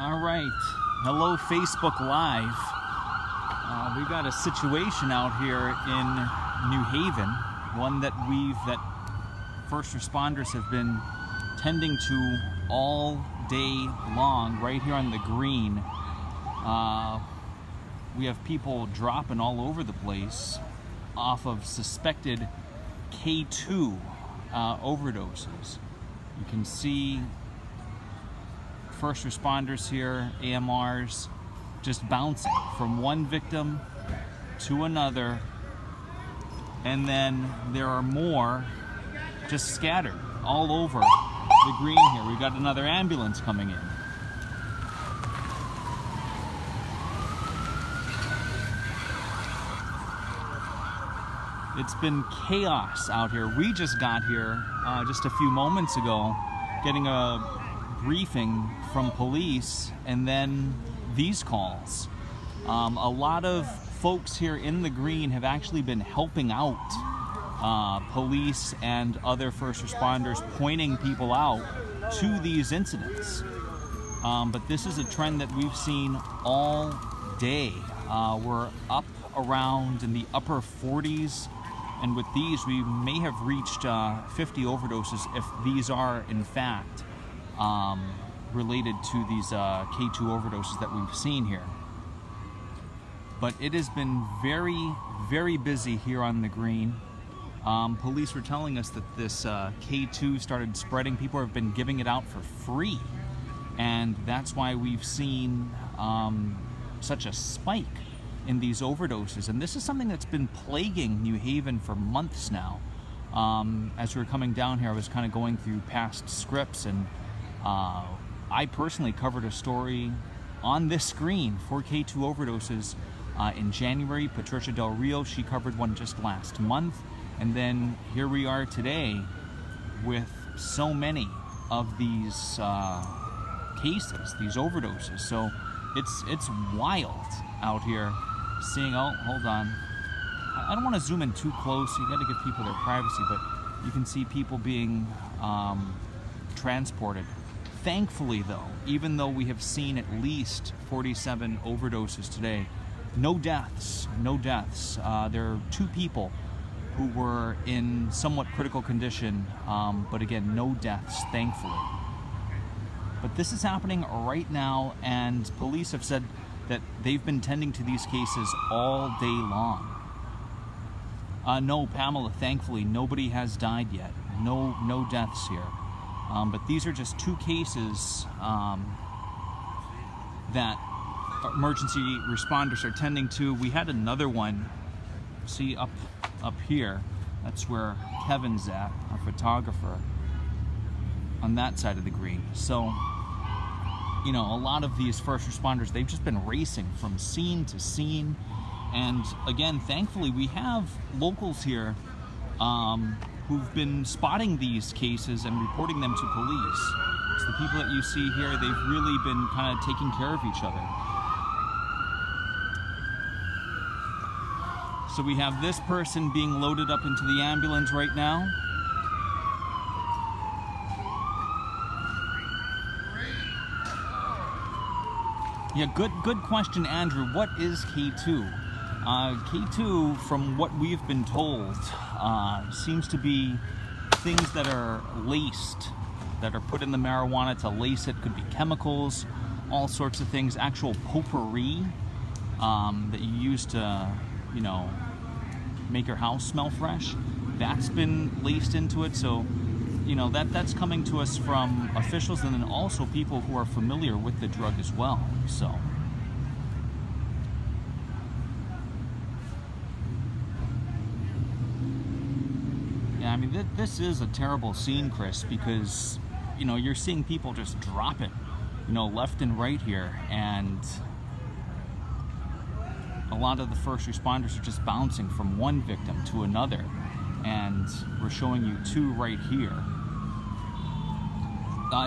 All right, hello Facebook Live. We got a situation out here in New Haven, one that first responders have been tending to all day long, right here on the green. We have people dropping all over the place off of suspected K2 overdoses. You can see first responders here, AMRs, just bouncing from one victim to another, and then there are more just scattered all over the green here. We've got another ambulance coming in. It's been chaos out here. We just got here just a few moments ago, getting a briefing from police, and then these calls. A lot of folks here in the green have actually been helping out police and other first responders, pointing people out to these incidents. But this is a trend that we've seen all day. We're up around in the upper 40s, and with these we may have reached 50 overdoses if these are in fact related to these K2 overdoses that we've seen here. But it has been very, very busy here on the green. Police were telling us that this K2 started spreading. People have been giving it out for free, and that's why we've seen such a spike in these overdoses. And this is something that's been plaguing New Haven for months now. As we were coming down here, I was kind of going through past scripts, and I personally covered a story on this screen for K2 overdoses in January. Patricia Del Rio, she covered one just last month. And then here we are today with so many of these cases, these overdoses. So it's wild out here seeing, oh, hold on. I don't want to zoom in too close. You got to give people their privacy, but you can see people being transported. Thankfully, though, even though we have seen at least 47 overdoses today, no deaths, no deaths. There are 2 people who were in somewhat critical condition, but again, no deaths, thankfully. But this is happening right now, and police have said that they've been tending to these cases all day long. No, Pamela, thankfully, nobody has died yet. No deaths here. But these are just 2 cases that emergency responders are tending to. We had another one, see up here, that's where Kevin's at, our photographer, on that side of the green. So, you know, a lot of these first responders, they've just been racing from scene to scene. And again, thankfully, we have locals here who've been spotting these cases and reporting them to police. It's the people that you see here, they've really been kind of taking care of each other. So we have this person being loaded up into the ambulance right now. Yeah, good question, Andrew. What is K2? K2, from what we've been told, seems to be things that are laced, that are put in the marijuana to lace it. Could be chemicals, all sorts of things, actual potpourri that you use to, you know, make your house smell fresh. That's been laced into it. So, you know, that's coming to us from officials, and then also people who are familiar with the drug as well. So yeah, I mean, this is a terrible scene, Chris, because, you know, you're seeing people just drop it, you know, left and right here, and a lot of the first responders are just bouncing from one victim to another, and we're showing you 2 right here.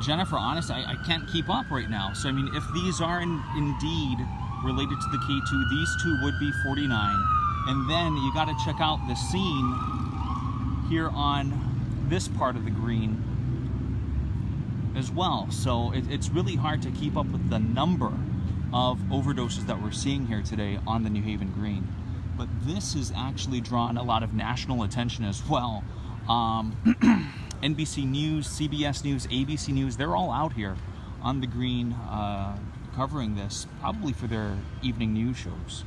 Jennifer, honestly, I can't keep up right now. So, I mean, if these are indeed related to the K2, these 2 would be 49. And then you got to check out the scene here on this part of the green. as well. So it's really hard to keep up with the number of overdoses that we're seeing here today on the New Haven Green. But this has actually drawn a lot of national attention as well. NBC News, CBS News, ABC News, they're all out here on the Green covering this, probably for their evening news shows.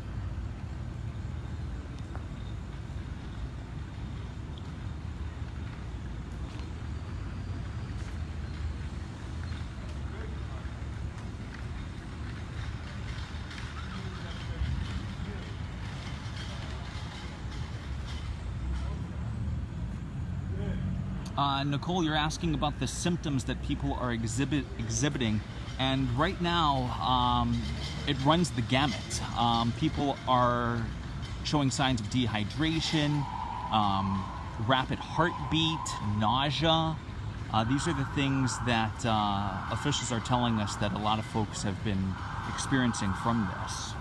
Nicole, you're asking about the symptoms that people are exhibiting, and right now it runs the gamut. People are showing signs of dehydration, rapid heartbeat, nausea. These are the things that officials are telling us that a lot of folks have been experiencing from this.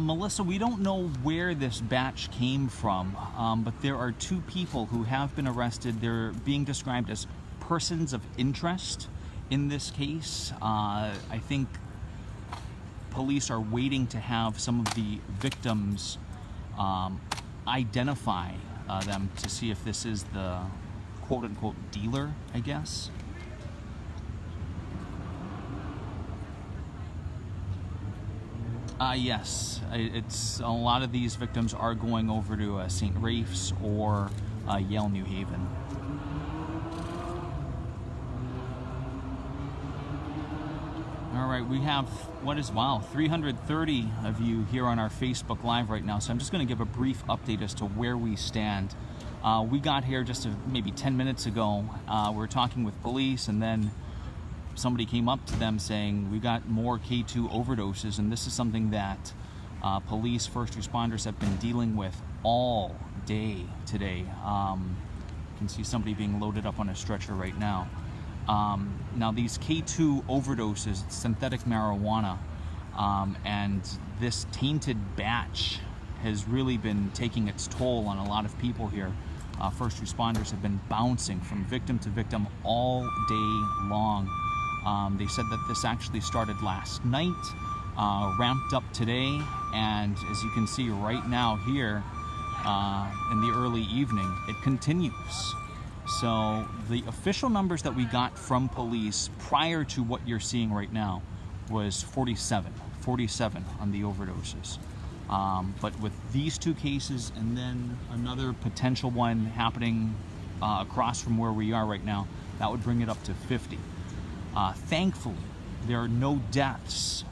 Melissa, we don't know where this batch came from, but there are 2 people who have been arrested. They're being described as persons of interest in this case. I think police are waiting to have some of the victims identify them to see if this is the quote-unquote dealer, I guess. Yes, it's a lot of these victims are going over to St. Rafe's or Yale New Haven. All right, we have, 330 of you here on our Facebook Live right now, so I'm just going to give a brief update as to where we stand. We got here just maybe 10 minutes ago. We were talking with police, and then somebody came up to them saying, we got more K2 overdoses, and this is something that police, first responders have been dealing with all day today. You can see somebody being loaded up on a stretcher right now. Now these K2 overdoses, it's synthetic marijuana, and this tainted batch has really been taking its toll on a lot of people here. First responders have been bouncing from victim to victim all day long. They said that this actually started last night, ramped up today, and as you can see right now here in the early evening, it continues. So the official numbers that we got from police prior to what you're seeing right now was 47 on the overdoses. But with these 2 cases and then another potential one happening across from where we are right now, that would bring it up to 50. Thankfully, there are no deaths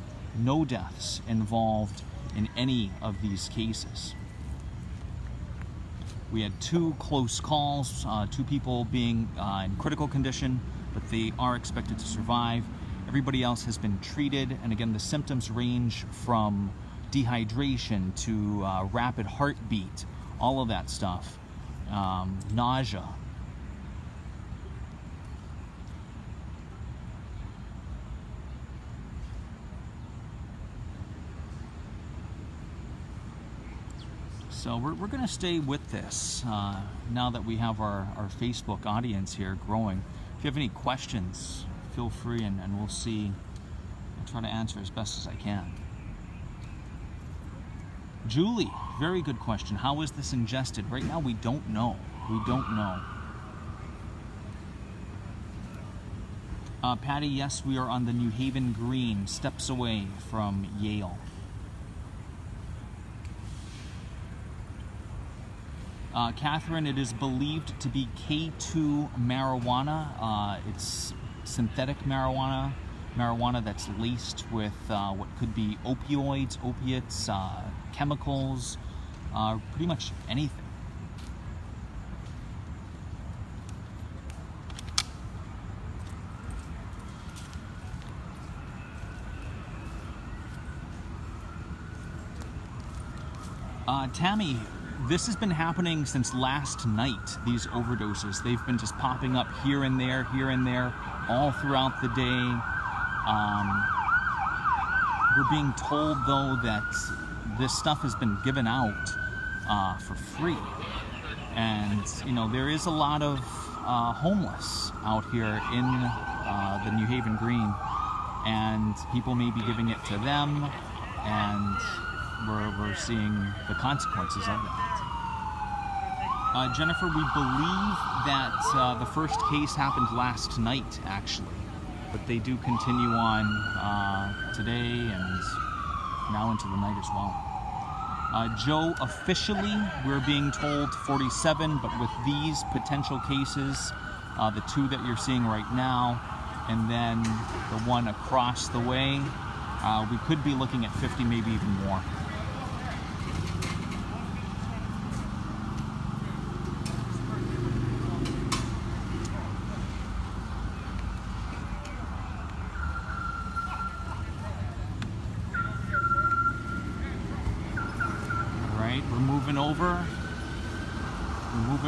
involved in any of these cases. We had 2 close calls, 2 people being in critical condition, but they are expected to survive. Everybody else has been treated, and again, the symptoms range from dehydration to rapid heartbeat, all of that stuff, nausea. So we're going to stay with this now that we have our Facebook audience here growing. If you have any questions, feel free, and we'll see. I'll try to answer as best as I can. Julie, very good question. How is this ingested? Right now, we don't know. We don't know. Patty, yes, we are on the New Haven Green, steps away from Yale. Catherine, it is believed to be K2 marijuana. It's synthetic marijuana that's laced with what could be opioids, opiates, chemicals, pretty much anything. Tammy, this has been happening since last night, these overdoses. They've been just popping up here and there, all throughout the day. We're being told, though, that this stuff has been given out for free. And, you know, there is a lot of homeless out here in the New Haven Green. And people may be giving it to them, and we're seeing the consequences of that. Jennifer, we believe that the first case happened last night, actually. But they do continue on today and now into the night as well. Joe, officially, we're being told 47, but with these potential cases, the 2 that you're seeing right now, and then the one across the way, we could be looking at 50, maybe even more. We're moving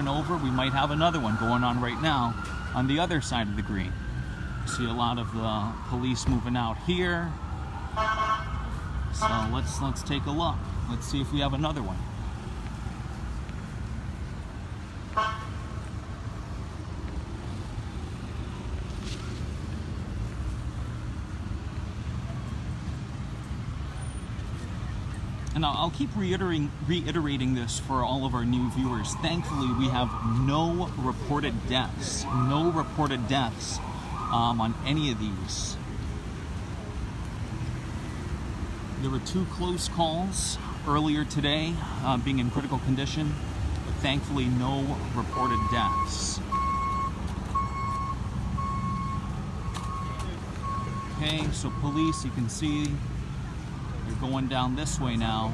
over. We might have another one going on right now on the other side of the green. See a lot of the police moving out here. So let's take a look. Let's see if we have another one. And I'll keep reiterating this for all of our new viewers. Thankfully, we have no reported deaths. No reported deaths on any of these. There were 2 close calls earlier today, being in critical condition, but thankfully no reported deaths. Okay, so police, you can see they're going down this way now.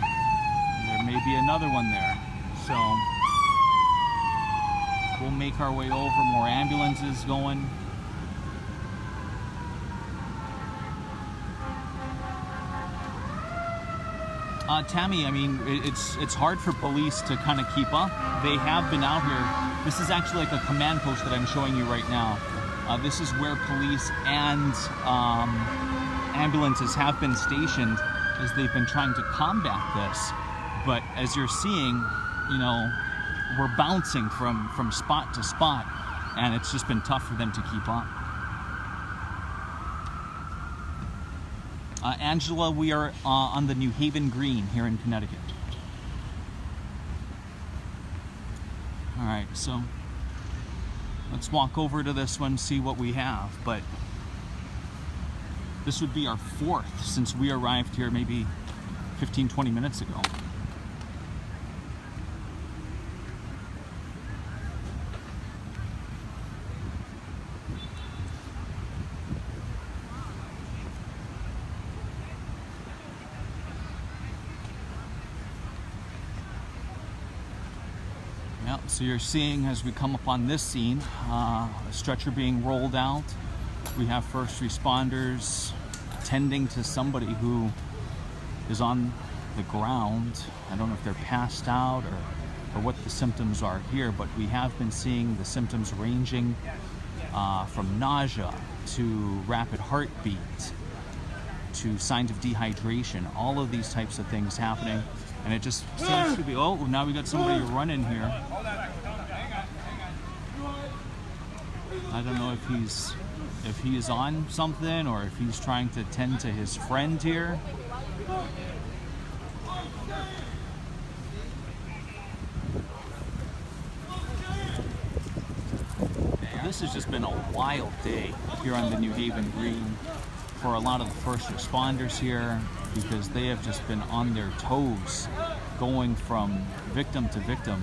There may be another one there. So we'll make our way over. More ambulances going. Tammy, I mean, it's hard for police to kind of keep up. They have been out here. This is actually like a command post that I'm showing you right now. This is where police and ambulances have been stationed as they've been trying to combat this. But as you're seeing, you know, we're bouncing from spot to spot, and it's just been tough for them to keep up. Angela, we are on the New Haven Green here in Connecticut. All right, so let's walk over to this one, see what we have. But this would be our 4th since we arrived here maybe 15, 20 minutes ago. So you're seeing as we come up on this scene, a stretcher being rolled out. We have first responders tending to somebody who is on the ground. I don't know if they're passed out or what the symptoms are here, but we have been seeing the symptoms ranging from nausea to rapid heartbeat to signs of dehydration. All of these types of things happening. And it just seems to be, oh, now we got somebody running here. I don't know if he's on something or if he's trying to tend to his friend here. This has just been a wild day here on the New Haven Green for a lot of the first responders here, because they have just been on their toes, going from victim to victim.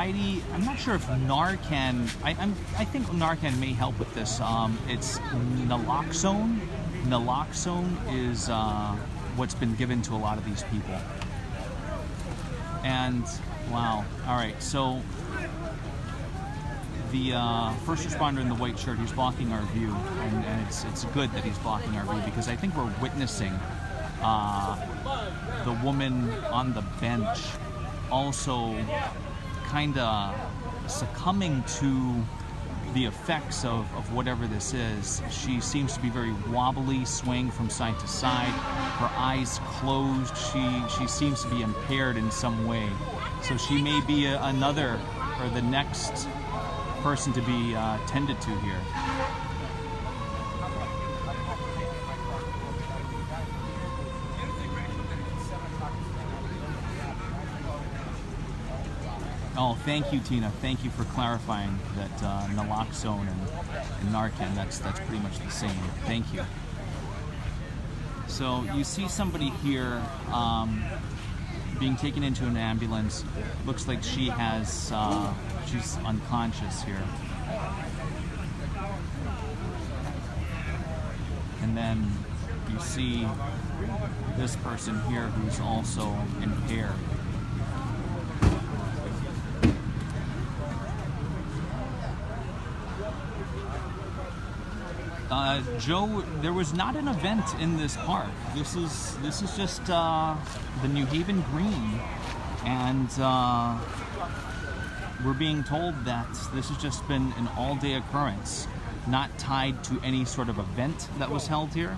Heidi, I'm not sure if Narcan. I think Narcan may help with this. It's naloxone. Naloxone is what's been given to a lot of these people. And wow, all right. So the first responder in the white shirt, he's blocking our view, and it's good that he's blocking our view because I think we're witnessing the woman on the bench also kind of succumbing to the effects of whatever this is. She seems to be very wobbly, swaying from side to side, her eyes closed. She seems to be impaired in some way. So she may be another or the next person to be tended to here. Oh, thank you, Tina. Thank you for clarifying that naloxone and Narcan, that's pretty much the same. Thank you. So you see somebody here being taken into an ambulance. Looks like she has, she's unconscious here. And then you see this person here who's also impaired. Joe, there was not an event in this park. This is just the New Haven Green, and we're being told that this has just been an all-day occurrence, not tied to any sort of event that was held here.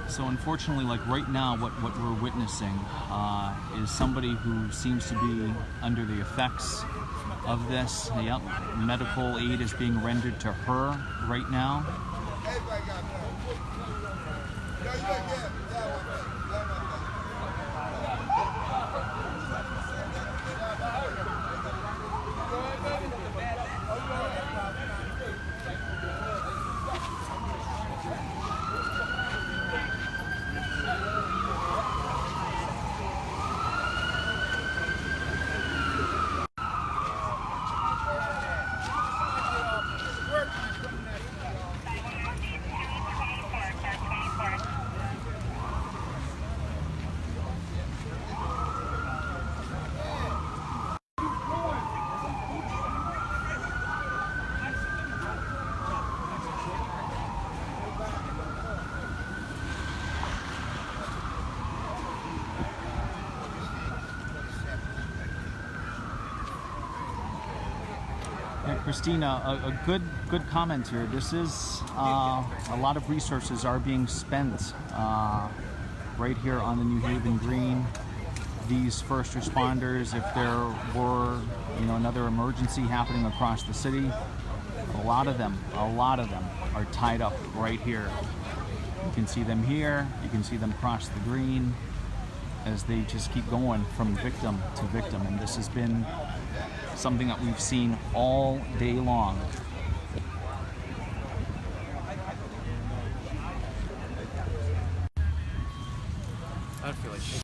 So unfortunately, like right now, what we're witnessing is somebody who seems to be under the effects of this. Yep, medical aid is being rendered to her right now. Christina, a good comment here. This is a lot of resources are being spent right here on the New Haven Green. These first responders, if there were another emergency happening across the city, a lot of them are tied up right here. You can see them here. You can see them cross the green as they just keep going from victim to victim, and this has been something that we've seen all day long.